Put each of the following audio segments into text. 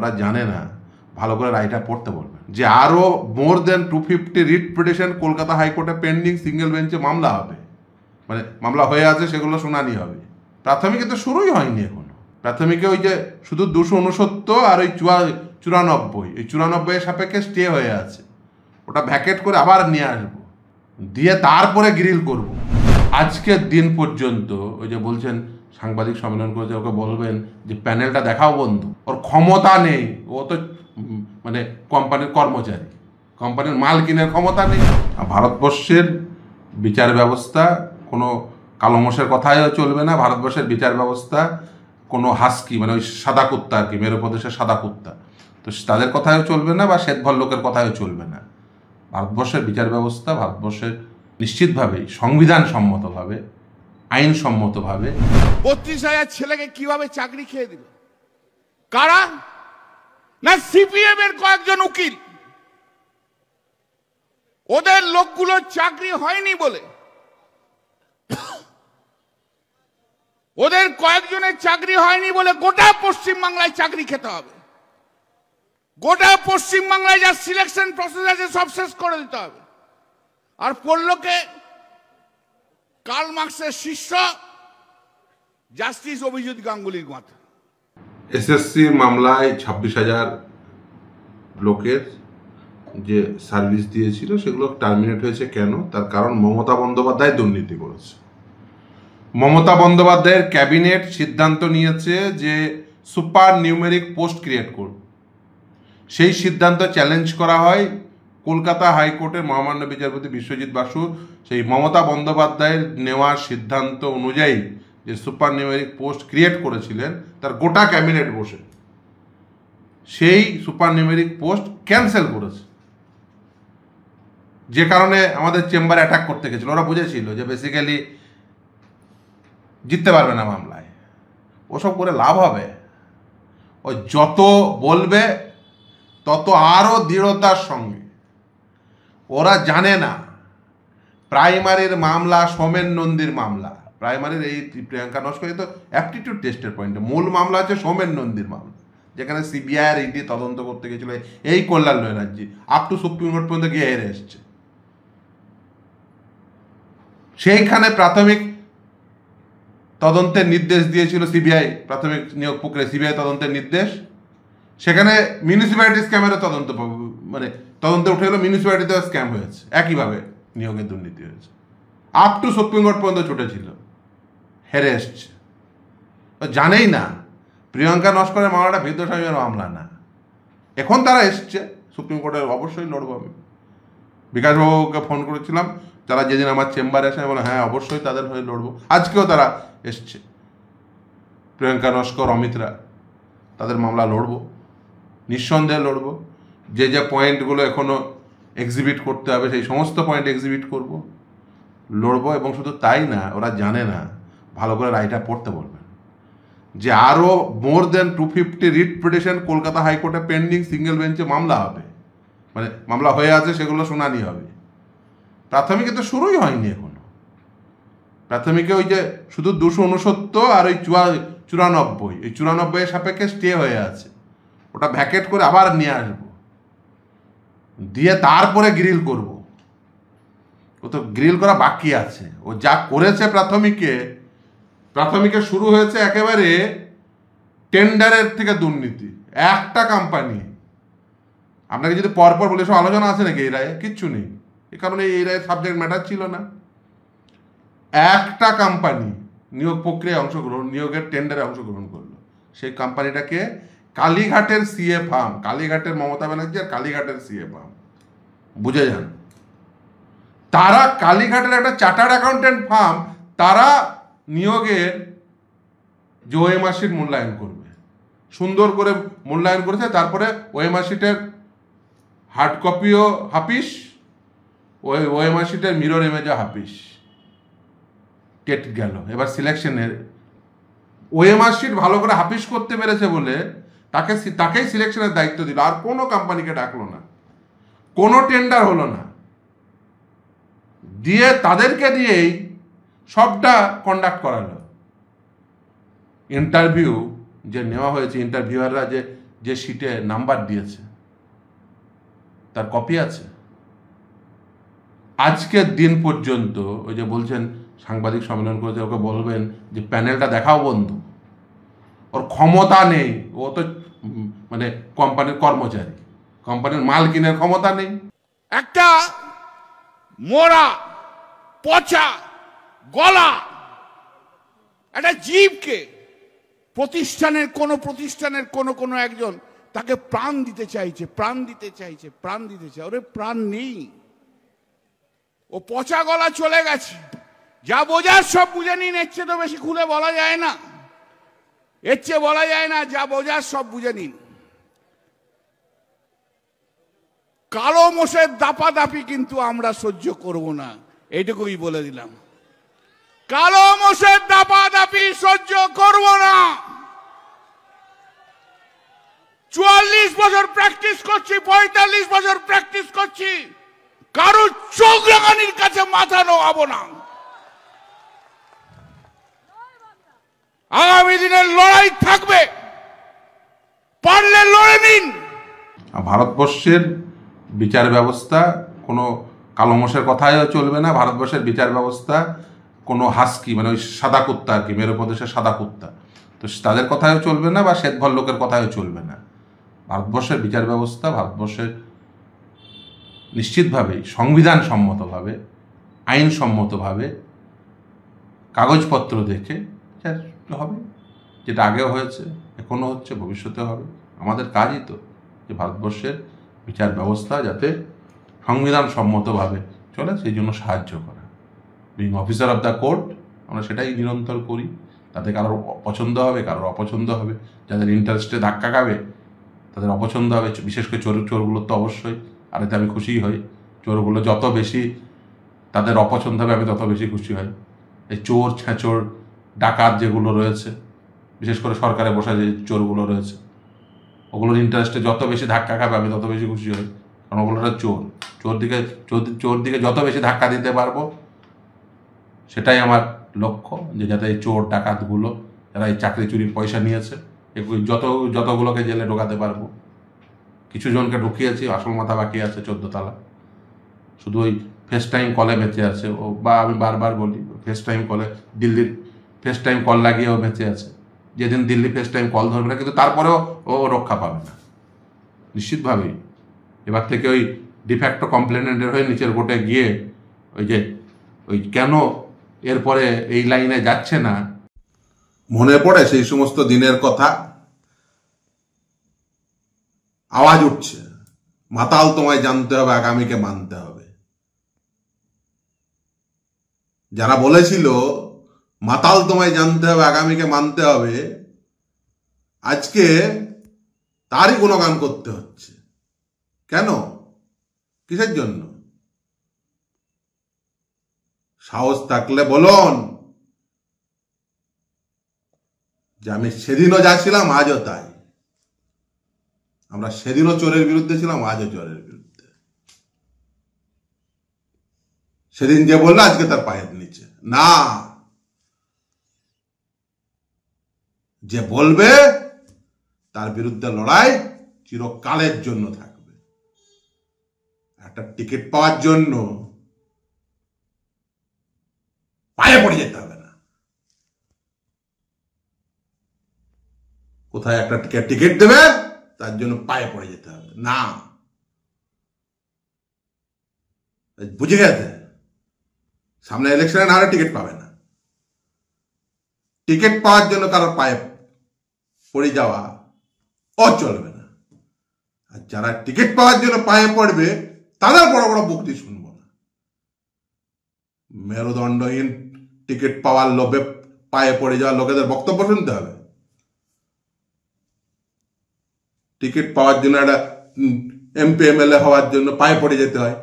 ওরা জানে না, ভালো করে রায়টা পড়তে বলবেন যে আরও মোর দেন 250 রিট পিটিশন কলকাতা হাইকোর্টে পেন্ডিং, সিঙ্গেল বেঞ্চে মামলা হবে, মানে মামলা হয়ে আছে, সেগুলো শুনানি হবে। প্রাথমিকে তো শুরুই হয়নি এখনো। প্রাথমিকে ওই যে শুধু 269 আর ওই 94, এই 94 সাপেক্ষে স্টে হয়ে আছে, ওটা ভ্যাকেট করে আবার নিয়ে আসবো, দিয়ে তারপরে গ্রিল করব। আজকের দিন পর্যন্ত ওই যে বলছেন সাংবাদিক সম্মেলন করেছে, ওকে বলবেন যে প্যানেলটা দেখাও বন্ধু, ওর ক্ষমতা নেই, ও তো মানে কোম্পানির কর্মচারী, কোম্পানির মাল কিনার ক্ষমতা নেই। ভারতবর্ষের বিচার ব্যবস্থা কোনো কালো মোষের কথাও চলবে না। ভারতবর্ষের বিচার ব্যবস্থা কোনো হাস্কি, মানে ওই সাদা কুত্তা আর কি, মেরুপ্রদেশের সাদা কুত্তা, তো তাদের কথাও চলবে না, বা শ্বেতভর লোকের কথাও চলবে না। ভারতবর্ষের বিচার ব্যবস্থা, ভারতবর্ষের নিশ্চিতভাবেই সংবিধান সম্মতভাবে, আইনসম্মতভাবে 32,000 ছেলেকে কিভাবে চাকরি খেয়ে দিল? কারা? না সিপিএম এর কয়েকজন উকিল। ওদের লোকগুলোর চাকরি হয়নি বলে, ওদের কয়েকজনের চাকরি হয়নি বলে গোটা পশ্চিমবাংলায় চাকরি খেতে হবে। গোটা পশ্চিমবাংলায় যা সিলেকশন প্রসেস আছে সব শেষ করে দিতে হবে। আর পড়লোকে কার্ল মার্কসের শিষ্য জাস্টিস অভিজিৎ গাঙ্গুলির মাথা। এসএসসি মামলায় 26,000 লোকের যে সার্ভিস দিয়েছিল সেগুলো টার্মিনেট হয়েছে কেন? তার কারণ মমতা বন্দ্যোপাধ্যায় দুর্নীতি করেছে। মমতা বন্দ্যোপাধ্যায়ের ক্যাবিনেট সিদ্ধান্ত নিয়েছে যে সুপার নিউমেরিক পোস্ট ক্রিয়েট করবে। সেই সিদ্ধান্ত চ্যালেঞ্জ করা হয় কলকাতা হাইকোর্টের মহামান্য বিচারপতি বিশ্বজিৎ বাসু। সেই মমতা বন্দ্যোপাধ্যায়ের নেওয়া সিদ্ধান্ত অনুযায়ী যে সুপার নিউমেরিক পোস্ট ক্রিয়েট করেছিলেন, তার গোটা ক্যাবিনেট বসে সেই সুপার নিউমেরিক পোস্ট ক্যান্সেল করেছে। যে কারণে আমাদের চেম্বার অ্যাটাক করতে গেছিল। ওরা বুঝেছিল যে বেসিক্যালি জিততে পারবে না মামলায়, ওসব করে লাভ হবে। ও যত বলবে তত আরও দৃঢ়তার সঙ্গে। ওরা জানে না প্রাইমারির মামলা সোমেন নন্দীর মামলা, প্রাইমারির এই প্রিয়াঙ্কা নস্কর তো অ্যাপটিটিউড টেস্টের পয়েন্টে, মূল মামলা হচ্ছে সোমেন নন্দীর মামলা, যেখানে সিবিআই আর ইডি তদন্ত করতে গেছিল এই Kalyan Banerjee, up to supreme court পর্যন্ত গিয়ে হেরে এসছে। সেইখানে প্রাথমিক তদন্তের নির্দেশ দিয়েছিল সিবিআই, প্রাথমিক নিয়োগ প্রক্রিয়া সিবিআই তদন্তের নির্দেশ। সেখানে মিউনিসিপ্যালিটি স্ক্যামেরও তদন্ত, মানে তদন্তে উঠে গেলো মিউনিসিপ্যালিটিতেও স্ক্যাম হয়েছে, একইভাবে নিয়োগের দুর্নীতি হয়েছে। আপ টু সুপ্রিম কোর্ট পর্যন্ত ছুটেছিল, হেরে এসছে। জানেই না প্রিয়াঙ্কা নস্করের মামলাটা বিদ্বেষের মামলা না। এখন তারা এসছে সুপ্রিম কোর্টে, অবশ্যই লড়বো। আমি বিকাশবাবুকে ফোন করেছিলাম, তারা যেদিন আমার চেম্বারে আসে, বলে হ্যাঁ অবশ্যই তাদের হয়ে লড়বো। আজকেও তারা এসছে, প্রিয়াঙ্কা নস্কর, অমিতরা, তাদের মামলা লড়বো, নিঃসন্দেহে লড়বো। যে যে পয়েন্টগুলো এখনও এক্সিবিট করতে হবে সেই সমস্ত পয়েন্ট এক্সিবিট করব, লড়বো। এবং শুধু তাই না, ওরা জানে না, ভালো করে রায়টা পড়তে বলবেন যে আরও মোর দেন 250 রিট পিটিশন কলকাতা হাইকোর্টে পেন্ডিং, সিঙ্গেল বেঞ্চে মামলা হবে, মানে মামলা হয়ে আছে, সেগুলো শুনানি হবে। প্রাথমিকে তো শুরুই হয়নি এখনো। প্রাথমিকে ওই যে শুধু 269 আর ওই 94, এই 94 সাপেক্ষে স্টে হয়ে আছে, ওটা ভ্যাকেট করে আবার নিয়ে আসবো, দিয়ে তারপরে গ্রিল করব। ও তো গ্রিল করা বাকি আছে। ও যা করেছে প্রাথমিকে শুরু হয়েছে একেবারে টেন্ডারের থেকে দুর্নীতি। একটা কোম্পানি, আপনাকে যদি পরপর বলে সব আলোচনা আছে নাকি এই রায়ে? কিচ্ছু নেই, এ কারণে এই রায়ের সাবজেক্ট ম্যাটার ছিল না। একটা কোম্পানি নিয়োগ প্রক্রিয়ায় অংশগ্রহণ, নিয়োগের টেন্ডারে অংশগ্রহণ করলো। সেই কোম্পানিটাকে কালীঘাটের সিএ ফার্ম, কালীঘাটের মমতা ব্যানার্জি আর কালীঘাটের সিএ ফার্ম, বুঝে যান। তারা কালীঘাটের একটা চার্টার্ড অ্যাকাউন্টেন্ট ফার্ম, তারা নিয়োগের যে ওএমআর শিট মূল্যায়ন করবে, সুন্দর করে মূল্যায়ন করেছে। তারপরে ওএমআর শিটের হার্ড কপিও হাফিস, ওই ওএমআর শিটের মিরর ইমেজও হাফিস, কেট গেল। এবার সিলেকশনের ওএমআর শিট ভালো করে হাফিস করতে পেরেছে বলে তাকেই সিলেকশনের দায়িত্ব দিল, আর কোনো কোম্পানিকে ডাকলো না, কোনো টেন্ডার হলো না, দিয়ে তাদেরকে দিয়েই সবটা কন্ডাক্ট করালো। ইন্টারভিউ যে নেওয়া হয়েছে, ইন্টারভিউয়াররা যে শিটে নাম্বার দিয়েছে তার কপি আছে? আজকের দিন পর্যন্ত ওই যে বলছেন সাংবাদিক সম্মেলন করেছে, ওকে বলবেন যে প্যানেলটা দেখাও বন্ধু, ওর ক্ষমতা নেই, ও তো মানে কোম্পানির কর্মচারী, কোম্পানির মাল কিনার ক্ষমতা নেই। একটা মোরা পচা গলা একটা জীবকে প্রতিষ্ঠানের কোনো একজন তাকে প্রাণ দিতে চাইছে, ওরে প্রাণ নেই, ও পচা গলা চলে গেছে। যা বোঝার সব বুঝে নিন, এর চেয়ে তো বেশি খুলে বলা যায় না, যা বোঝার সব বুঝে নিন। কালো মোষের দাপাদাপি কিন্তু আমরা সহ্য করব না, এইটুকুই বলে দিলাম। কালো মোষের দাপাদাপি সহ্য করব না। 44 বছর প্র্যাকটিস করছি, 45 বছর প্র্যাকটিস করছি, কারোর চোখ রাঙানির কাছে মাথা নোয়াবো না। আগামী দিনের লড়াই থাকবে, পারলে লড়ে নিন। ভারতবর্ষের বিচার ব্যবস্থা কোনো কালো মোষের কথাও চলবে না। ভারতবর্ষের বিচার ব্যবস্থা কোনো হাস্কি মানে ওই সাদা কুত্তা আর কি, মেরুপ্রদেশের সাদা কুত্তা, তো তাদের কথাও চলবে না, বা শ্বেত ভল্লুকের কথাও চলবে না। ভারতবর্ষের বিচার ব্যবস্থা ভারতবর্ষের নিশ্চিতভাবেই সংবিধান সম্মতভাবে, আইনসম্মতভাবে, কাগজপত্র দেখে হবে, যেটা আগেও হয়েছে, এখনও হচ্ছে, ভবিষ্যতে হবে। আমাদের কাজই তো যে ভারতবর্ষের বিচার ব্যবস্থা যাতে সংবিধান সম্মতভাবে চলে, সেই জন্য সাহায্য করা। Being officer of the court আমরা সেটাই নিরন্তর করি। তাতে কারোর পছন্দ হবে, কারোর অপছন্দ হবে, যাদের ইন্টারেস্টে ধাক্কা খাবে তাদের অপছন্দ হবে, বিশেষ করে চোরগুলোর তো অবশ্যই। আর এতে আমি খুশিই হই, চোরগুলো যত বেশি তাদের অপছন্দ হবে আমি তত বেশি খুশি হই। এই চোর ছেঁচোর ডাকাত যেগুলো রয়েছে, বিশেষ করে সরকারে বসা যে চোরগুলো রয়েছে, ওগুলোর ইন্টারেস্টে যত বেশি ধাক্কা খাবে আমি তত বেশি খুশি হই, কারণ ওগুলো চোর দিকে যত বেশি ধাক্কা দিতে পারবো সেটাই আমার লক্ষ্য, যে যাতে এই চোর ডাকাতগুলো যারা এই চাকরি চুরির পয়সা নিয়েছে যতগুলোকে জেলে ঢোকাতে পারবো। কিছু জনকে ঢুকিয়েছি, আসল মাথা বাকি আছে 14 তালা, শুধু ওই ফেস টাইম কলে বেঁচে আছে ও, বা আমি বারবার বলি ফেস টাইম কলে, দিল্লির ফেস টাইম কল লাগিয়েও বেঁচে আছে। যেদিন দিল্লি ফেস টাইম কল ধরবে না, কিন্তু তারপরেও ও রক্ষা পাবে না নিশ্চিতভাবেই। এবার থেকে ওই ডিফ্যাক্টো কমপ্লেনেন্টের হয়ে নিচের কোর্টে গিয়ে ওই কেন এরপরে এই লাইনে যাচ্ছে না, মনে পড়ে সেই সমস্ত দিনের কথা, আওয়াজ উঠছে, মাতাল তোমায় জানতে হবে, আগামীকে মানতে হবে। যারা বলেছিল মাতাল তোমায় জানতে হবে, আগামীকে মানতে হবে, আজকে তারই গুণগান করতে হচ্ছে। কেন? কিসের জন্য? সাহস থাকলে বলুন যে আমি সেদিনও যা ছিলাম আজও তাই। আমরা সেদিনও চোরের বিরুদ্ধে ছিলাম, আজও চোরের বিরুদ্ধে। সেদিন যে বললো আজকে তার পায়ের নিচে না, যে বলবে তার বিরুদ্ধে লড়াই চিরকালের জন্য থাকবে। একটা টিকিট পাওয়ার জন্য পায়ে পড়ে যেতে হবে না। কোথায় একটা টিকিট দেবে তার জন্য পায়ে পড়ে যেতে হবে না। বুঝে গেছে? সামনে ইলেকশনে না হলে টিকিট পাবে না। টিকিট পাওয়ার জন্য কারোর পায়ে পড়ে যাওয়া চলবে না। আর যারা টিকিট পাওয়ার জন্য পায়ে পড়বে তাদের বড় বড় বক্তি শুনবো না। মেরুদণ্ডহীন টিকিট পাওয়ার লোভে পায়ে পড়ে যাওয়া লোকেদের বক্তব্য শুনতে হবে। টিকিট পাওয়ার জন্য একটা এমপি এমএলএ হওয়ার জন্য পায়ে পড়ে যেতে হয়,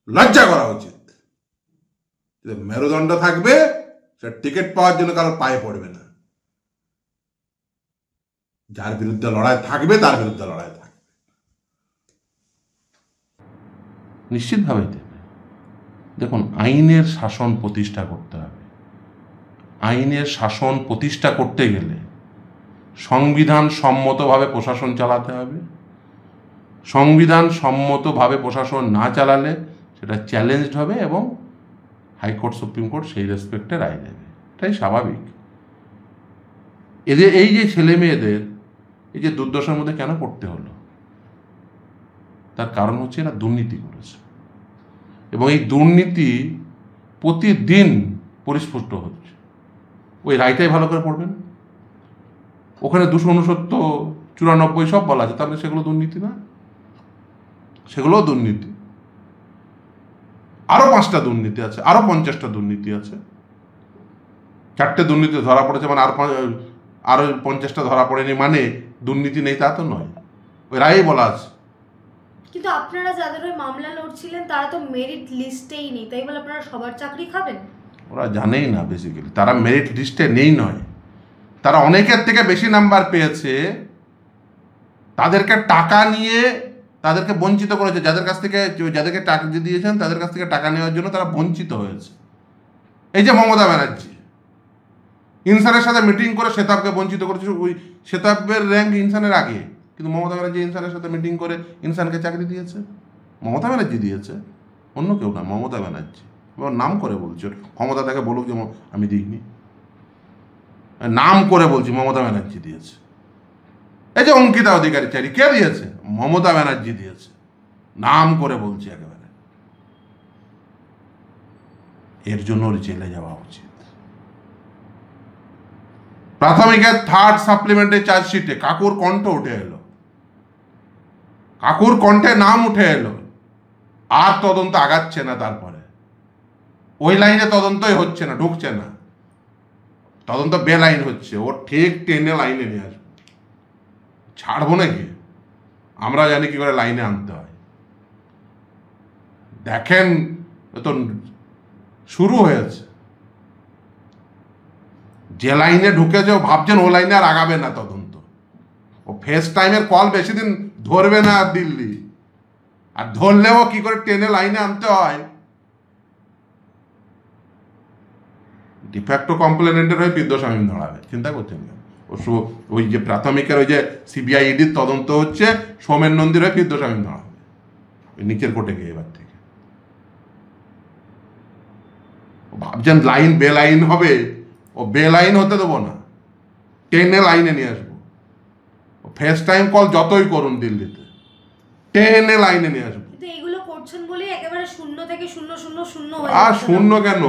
লজ্জা করা উচিত। মেরুদণ্ড থাকবে, সে টিকিট পাওয়ার জন্য কারোর পায়ে পড়বে না। যার বিরুদ্ধে লড়াই থাকবে তার বিরুদ্ধে লড়াই থাকবে, নিশ্চিতভাবে দেবে। দেখুন, আইনের শাসন প্রতিষ্ঠা করতে হবে। আইনের শাসন প্রতিষ্ঠা করতে গেলে সংবিধান সম্মতভাবে প্রশাসন চালাতে হবে। সংবিধান সম্মতভাবে প্রশাসন না চালালে সেটা চ্যালেঞ্জড হবে এবং হাইকোর্ট সুপ্রিম কোর্ট সেই রেসপেক্টে রায় দেবে, এটাই স্বাভাবিক। এই যে ছেলে মেয়েদের এই যে দুর্দশার মধ্যে কেন পড়তে হলো, তার কারণ হচ্ছে এরা দুর্নীতি করেছে এবং এই দুর্নীতি প্রতিদিন পরিস্ফুট হচ্ছে। ওই রায়টাই ভালো করে পড়বেন, ওখানে 269, 94 সব বলা আছে, তাহলে সেগুলো দুর্নীতি না? সেগুলোও দুর্নীতি। আরো 5টা দুর্নীতি আছে, আরো 50টা দুর্নীতি আছে। 4টে দুর্নীতি ধরা পড়েছে মানে আরো 50টা ধরা পড়েনি মানে দুর্নীতি নেই তা তো নয়, ওই রায়েই বলা আছে। কিন্তু আপনারা যাদের ওই মামলা লড়ছিলেন তারা তো মেরিট লিস্টেই নেই, তাই বলে আপনারা সবার চাকরি খাবেন? ওরা জানেই না, বেসিক্যালি তারা মেরিট লিস্টে নেই নয়, তারা অনেকের থেকে বেশি নাম্বার পেয়েছে, তাদেরকে টাকা নিয়ে তাদেরকে বঞ্চিত করেছে, যাদেরকে টাকা দিয়েছেন তাদের কাছ থেকে টাকা নেওয়ার জন্য তারা বঞ্চিত হয়েছে। এই যে মমতা ব্যানার্জি ইনসানের সাথে মিটিং করে শেতাবকে বঞ্চিত করেছে, ওই শেতাবের র্যাঙ্ক ইনসানের আগে, কিন্তু মমতা ব্যানার্জি ইনসানের সাথে মিটিং করে ইনসানকে চাকরি দিয়েছে। মমতা ব্যানার্জি দিয়েছে, অন্য কেউ না, মমতা ব্যানার্জি। এবার নাম করে বলছে, ক্ষমতা তাকে বলুক যে আমি দিইনি, নাম করে বলছি মমতা ব্যানার্জি দিয়েছে। এই যে অঙ্কিতা অধিকারী চাকরি কে দিয়েছে? মমতা ব্যানার্জি দিয়েছে, নাম করে বলছি একেবারে। এর জন্য ওর জেলে যাওয়া উচিত। প্রাথমিকের 3rd সাপ্লিমেন্টারি চার্জশিটে কাকুর কণ্ঠ উঠে এলো, কাকুর কণ্ঠে নাম উঠে এলো, আর তদন্ত আগাচ্ছে না। তারপরে ওই লাইনে তদন্তই হচ্ছে না, ঢুকছে না, তদন্ত বেলাইন হচ্ছে। ও ঠিক টেনে লাইনে নিয়ে আসবে, ছাড়বো নাকি? আমরা জানি কি করে লাইনে আনতে হয়। দেখেন তো শুরু হয়েছে, যে লাইনে ঢুকেছে ও ভাবছেন ও লাইনে আর আগাবে না তদন্ত। ও ফেস টাইমের কল বেশি দিন ধরবে না দিল্লি, আর ধরলেও কি করে টেনে লাইনে আনতে হয়। ডিফ্যাক্টো কমপ্লেনেন্টের হয়ে বিদ্যাসামী দাঁড়াবে, চিন্তা করছেন কেন? ওই যে প্রাথমিকের ওই যে সিবিআই ইডির তদন্ত হচ্ছে, সোমেন নন্দীর হয়ে বিদ্যাসামী দাঁড়াবে ওই নিচের কোর্টে গিয়ে। এবার থেকে ভাবছেন লাইন বেলাইন হবে, ও বেলাইন হতে দেবো না, টেনে লাইনে নিয়ে আসবো। ফেস টাইম কল যতই করুন দিল্লিতে, টেনে লাইনে নিয়ে আসবো। কিন্তু এগুলো করছেন বলে একেবারে 0 থেকে 0 0 0 হয়ে আর শূন্য কেন?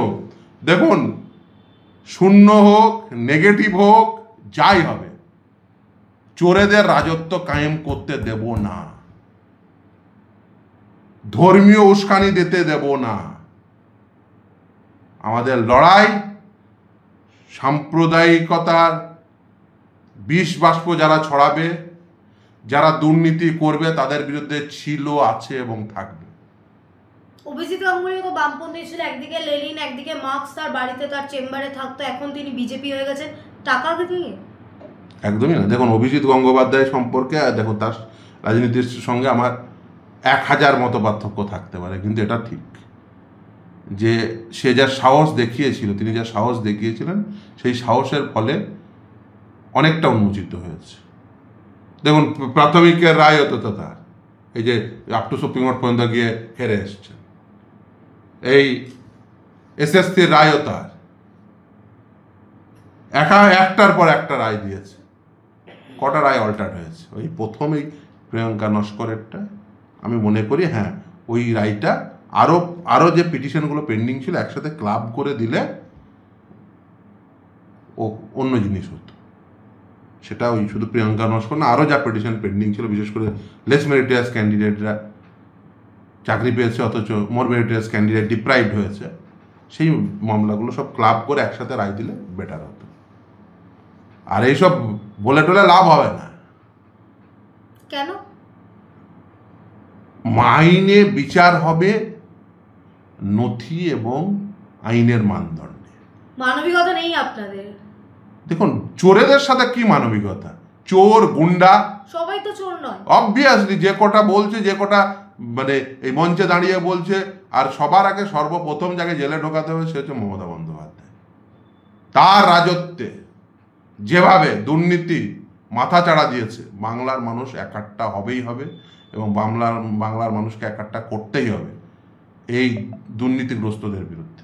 দেখুন, শূন্য হোক নেগেটিভ হোক যাই হবে, চোরেদের রাজত্ব কায়েম করতে দেব না, ধর্মীয় উস্কানি দিতে দেব না। আমাদের লড়াই সাম্প্রদায়িকতার বিষ বাষ্প যারা ছড়াবে, যারা দুর্নীতি করবে, তাদের বিরুদ্ধে ছিল, আছে এবং থাকবে। অভিজিৎ গাঙ্গুলি তো বামপন্থী ছিল, একদিকে লেনিন একদিকে মার্কস, তার বাড়িতে তার চেম্বারে থাকতো, এখন তিনি বিজেপি হয়ে গেছেন, টাকা দিয়ে? একদমই না। দেখুন, অভিজিৎ গঙ্গোপাধ্যায় সম্পর্কে দেখুন, তার রাজনীতির সঙ্গে আমার 1000 মতো পার্থক্য থাকতে পারে, কিন্তু এটা ঠিক যে সে যা সাহস দেখিয়েছিল, তিনি যা সাহস দেখিয়েছিলেন, সেই সাহসের ফলে অনেকটা উন্মোচিত হয়েছে। দেখুন, প্রাথমিকের রায় হতো তো তার, এই যে আপ টু সুপ্রিম কোর্ট পর্যন্ত গিয়ে হেরে এসছেন। এই এসএসসির রায়ও তার, একটার পর একটা রায় দিয়েছে। কটা রায় অল্টার হয়েছে? ওই প্রথমেই প্রিয়াঙ্কা নস্করেরটা আমি মনে করি, হ্যাঁ ওই রায়টা আরও যে পিটিশনগুলো পেন্ডিং ছিল একসাথে ক্লাব করে দিলে ও অন্য জিনিস হতো। সেটা ওই শুধু প্রিয়াঙ্কা নস্কর না, আরও যা পিটিশন পেন্ডিং ছিল, বিশেষ করে লেস মেরিটিয়াস ক্যান্ডিডেটরা চাকরি পেয়েছে অথচ মোর মেরিটিয়াস ক্যান্ডিডেট ডিপ্রাইভড হয়েছে, সেই মামলাগুলো সব ক্লাব করে একসাথে রায় দিলে বেটার হতো। আর এইসব বলে টলে লাভ হবে না। কেন? আইনে বিচার হবে নথি এবং আইনের মানদণ্ডে। মানবিকতা নেই আপনাদের? দেখুন, চোরেদের সাথে কি মানবিকতা? চোর গুন্ডা সবাই তো চোর নয়। অবভিয়াসলি যে কটা বলছে, যে কটা মানে এই মঞ্চে দাঁড়িয়ে বলছে, আর সবার আগে সর্বপ্রথম যাকে জেলে ঢোকাতে হবে সে হচ্ছে মমতা বন্দ্যোপাধ্যায়। তার রাজত্বে যেভাবে দুর্নীতি মাথা চাড়া দিয়েছে। বাংলার মানুষ একাট্টা হবেই হবে এবং বাংলার মানুষকে একাট্টা করতেই হবে এই দুর্নীতিগ্রস্তদের বিরুদ্ধে।